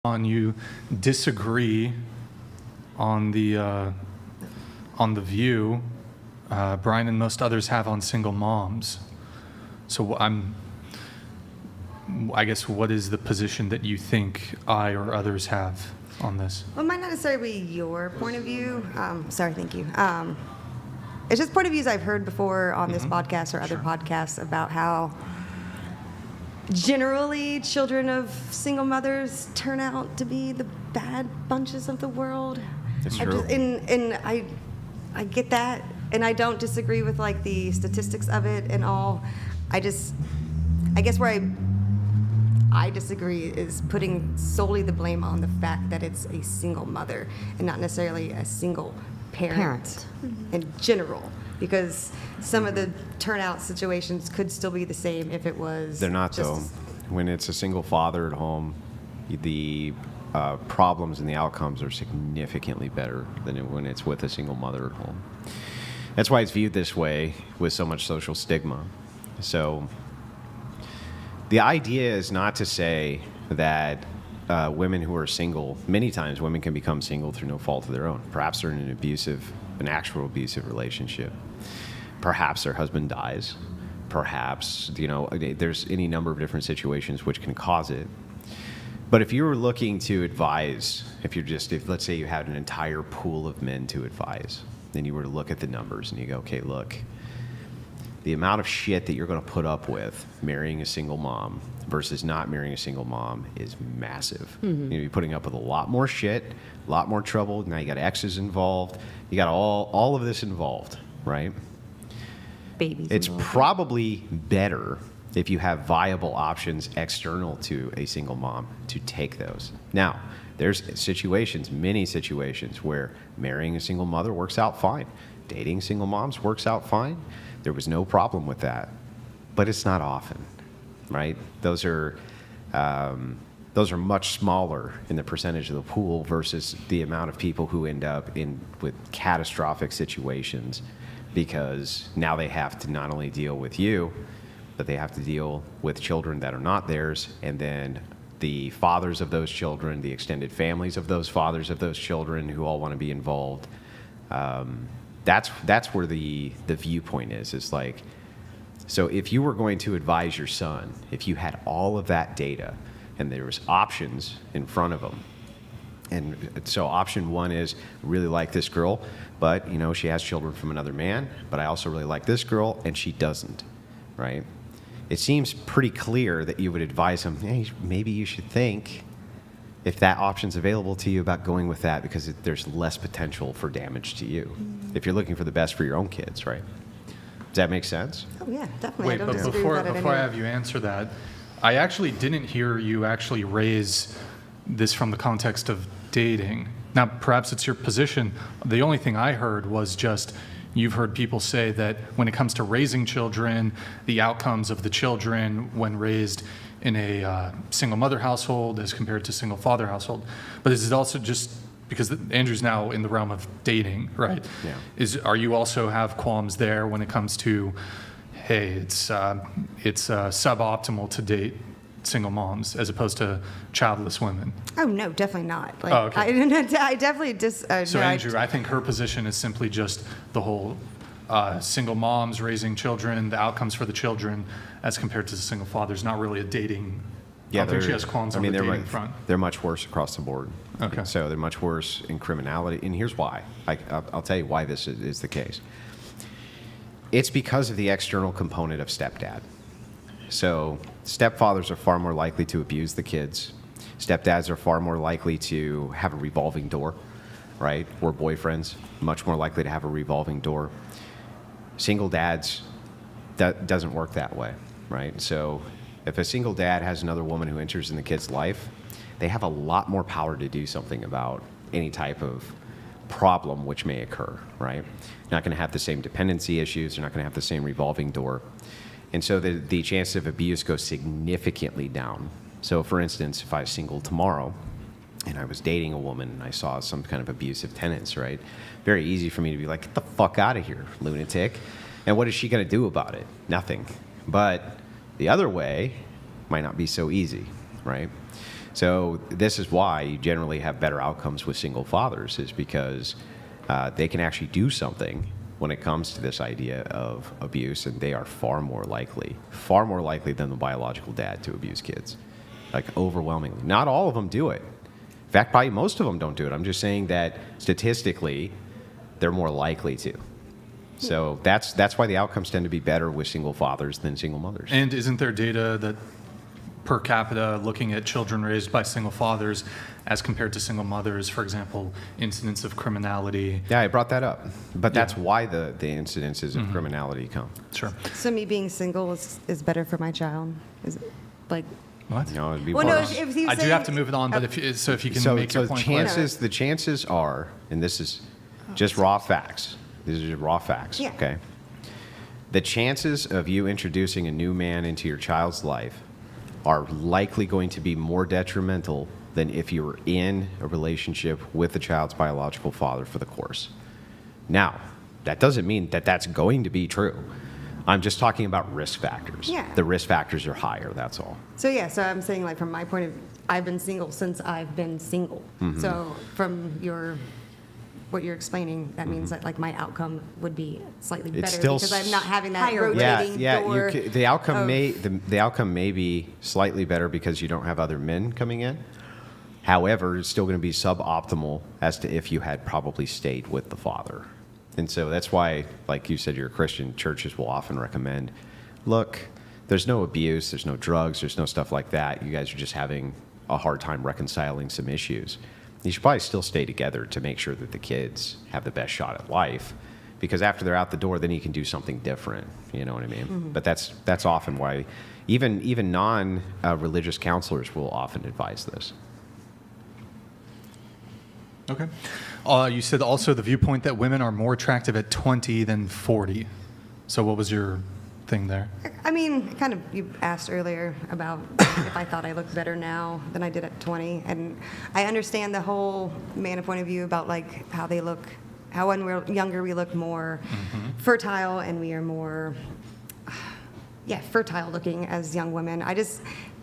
on you disagree on the view Brian and most others have on single moms. So I guess what is the position that you think I or others have on this? Well, it might not necessarily be your point of view. Sorry, thank you. It's just point of views I've heard before on this podcast or other podcasts about how generally children of single mothers turn out to be the bad bunches of the world. It's true. I get that, and I don't disagree with like the statistics of it and all. I guess where I disagree is putting solely the blame on the fact that it's a single mother and not necessarily a single parent. In general, because some of the turnout situations could still be the same if it was. They're not, just though. When it's a single father at home, the problems and the outcomes are significantly better than when it's with a single mother at home. That's why it's viewed this way with so much social stigma. So the idea is not to say that women who are single, many times women can become single through no fault of their own. Perhaps they're in an actual abusive relationship. Perhaps their husband dies. Perhaps, there's any number of different situations which can cause it. But if you were looking to advise, if let's say you had an entire pool of men to advise, then you were to look at the numbers and you go, okay, look, the amount of shit that you're going to put up with marrying a single mom versus not marrying a single mom is massive. Mm-hmm. You're putting up with a lot more shit, a lot more trouble. Now you got exes involved. You got all of this involved, right? babies. It's probably better if you have viable options external to a single mom to take those. Now, there's many situations where marrying a single mother works out fine. Dating single moms works out fine. There was no problem with that. But it's not often, right? Those are much smaller in the percentage of the pool versus the amount of people who end up with catastrophic situations because now they have to not only deal with you, but they have to deal with children that are not theirs, and then the fathers of those children, the extended families of those fathers of those children who all want to be involved. That's where the viewpoint is like, so if you were going to advise your son, if you had all of that data and there was options in front of him, and so option one is, really like this girl, but she has children from another man, but I also really like this girl and she doesn't, right? It seems pretty clear that you would advise him, hey, maybe you should think, if that option's available to you, about going with that because there's less potential for damage to you. If you're looking for the best for your own kids, right? Does that make sense? Oh yeah, definitely. Wait, I don't but disagree before with that I have you answer that, I actually didn't hear you actually raise this from the context of dating. Now, perhaps it's your position. The only thing I heard was just you've heard people say that when it comes to raising children, the outcomes of the children when raised in a single mother household as compared to single father household. But is it also just because Andrew's now in the realm of dating, right? Yeah. Are you also have qualms there when it comes to, hey, it's suboptimal to date single moms as opposed to childless women? Oh no, definitely not. Like, Oh, okay. I definitely So Andrew, I think her position is simply just the whole single moms raising children, the outcomes for the children as compared to the single fathers, not really a dating. Yeah, I don't think she has qualms on the dating front. They're much worse across the board. Okay. So they're much worse in criminality. And here's why. I'll tell you why this is the case. It's because of the external component of stepdad. So stepfathers are far more likely to abuse the kids. Stepdads are far more likely to have a revolving door, right? Or boyfriends, much more likely to have a revolving door. Single dads, that doesn't work that way, right? So if a single dad has another woman who enters in the kid's life, they have a lot more power to do something about any type of problem which may occur, right? Not going to have the same dependency issues. They're not going to have the same revolving door. And so the chance of abuse goes significantly down. So for instance, if I was single tomorrow and I was dating a woman and I saw some kind of abusive tenants, right? Very easy for me to be like, get the fuck out of here, lunatic. And what is she going to do about it? Nothing. But the other way might not be so easy, right? So this is why you generally have better outcomes with single fathers, is because they can actually do something when it comes to this idea of abuse, and they are far more likely than the biological dad to abuse kids, like overwhelmingly. Not all of them do it. In fact, probably most of them don't do it. I'm just saying that statistically, they're more likely to. So that's why the outcomes tend to be better with single fathers than single mothers. And isn't there data that per capita, looking at children raised by single fathers as compared to single mothers, for example, incidents of criminality? Yeah, I brought that up. But that's why the incidences of criminality come. Sure. So me being single is better for my child? Is it like... What? You know, it'd be Well, no, worse. if you I do say- have to move it on, but if you can So, make your point clear. the chances are, and this is just raw facts. These are just raw facts, Yeah. okay? The chances of you introducing a new man into your child's life are likely going to be more detrimental than if you were in a relationship with the child's biological father for the course. Now, that doesn't mean that that's going to be true. I'm just talking about risk factors. Yeah. The risk factors are higher, that's all. So yeah, so I'm saying like from my point of view, I've been single since I've been single. So from what you're explaining, that means that like my outcome would be slightly It's better still because I'm not having that higher. rotating door. The outcome of- the outcome may be slightly better because you don't have other men coming in. However, it's still going to be suboptimal as to if you had probably stayed with the father. And so that's why, like you said, you're a Christian. Churches will often recommend, look, there's no abuse, there's no drugs, there's no stuff like that. You guys are just having a hard time reconciling some issues. You should probably still stay together to make sure that the kids have the best shot at life, because after they're out the door, then you can do something different. You know what I mean? But that's often why even non-religious counselors will often advise this. Okay. You said also the viewpoint that women are more attractive at 20 than 40. So what was your thing there? I mean, kind of, you asked earlier about if I thought I looked better now than I did at 20. And I understand the whole man point of view about like how they look, how when we're younger we look more fertile and we are more, fertile looking as young women.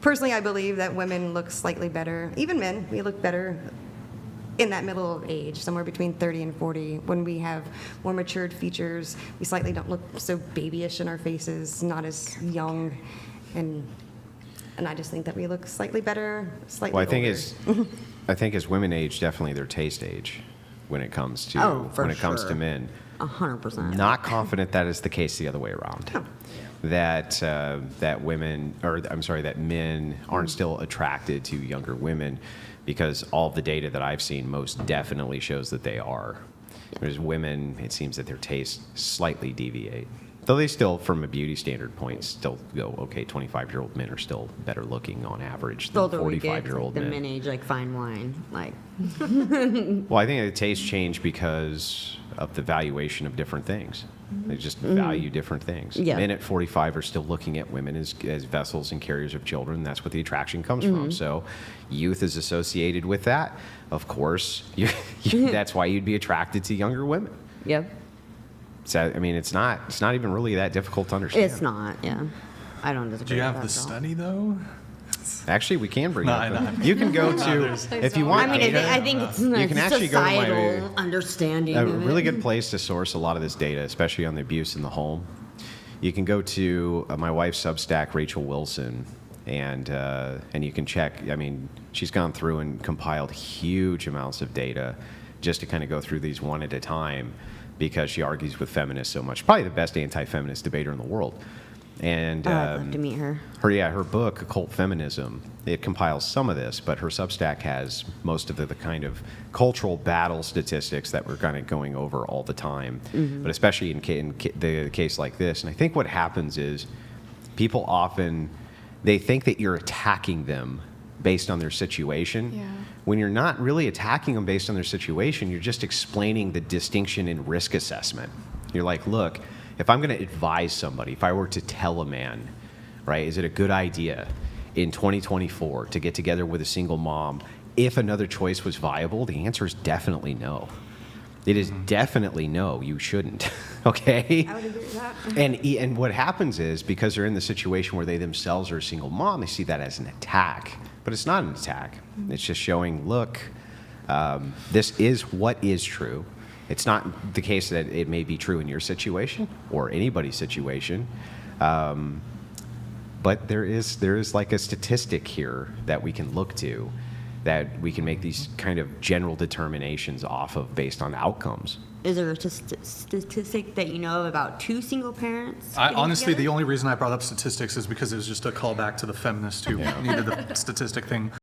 Personally, I believe that women look slightly better. Even men, we look better in that middle of age, somewhere between 30 and 40, when we have more matured features, we slightly don't look so babyish in our faces, not as young, and I just think that we look slightly better, slightly Well, older. I think as women age, definitely their taste age when it comes to sure. men. 100%. Not confident that is the case the other way around. Oh. That men aren't still attracted to younger women, because all the data that I've seen most definitely shows that they are. Whereas women, it seems that their tastes slightly deviate. Though they still, from a beauty standard point, still go, okay, 25-year-old men are still better looking on average The than older we get, 45-year-old the men. men age like fine wine. Like, Well, I think the tastes change because of the valuation of different things. They just value different things. Yeah. Men at 45 are still looking at women as vessels and carriers of children. That's what the attraction comes from. So youth is associated with that. Of course, that's why you'd be attracted to younger women. yep. So, I mean, it's not even really that difficult to understand. It's not, yeah. I don't disagree Do you with have that the at all. study, though? Actually, we can bring No, it I up. know. You can go to, if you want I mean, data, I think it's you a can actually go to my- societal understanding a of it. really good place to source a lot of this data, especially on the abuse in the home. You can go to my wife's Substack, Rachel Wilson, and you can check. I mean, she's gone through and compiled huge amounts of data just to kind of go through these one at a time, because she argues with feminists so much. Probably the best anti-feminist debater in the world. And I'd love to meet her. her book, Occult Feminism, it compiles some of this, but her Substack has most of the kind of cultural battle statistics that we're kind of going over all the time, but especially in the case like this. And I think what happens is people often, they think that you're attacking them based on their situation. Yeah. When you're not really attacking them based on their situation, you're just explaining the distinction in risk assessment. You're like, look, if I'm going to advise somebody, if I were to tell a man, right, is it a good idea in 2024 to get together with a single mom if another choice was viable? The answer is definitely no. It is definitely no, you shouldn't. Okay? I would agree with that. And what happens is, because they're in the situation where they themselves are a single mom, they see that as an attack but it's not an attack. It's just showing, look, this is what is true. It's not the case that it may be true in your situation or anybody's situation, but there is like a statistic here that we can look to, that we can make these kind of general determinations off of based on outcomes. Is there a statistic that you know of about 2 single parents? I, getting honestly, the together? only reason I brought up statistics is because it was just a callback to the feminist who needed the statistic thing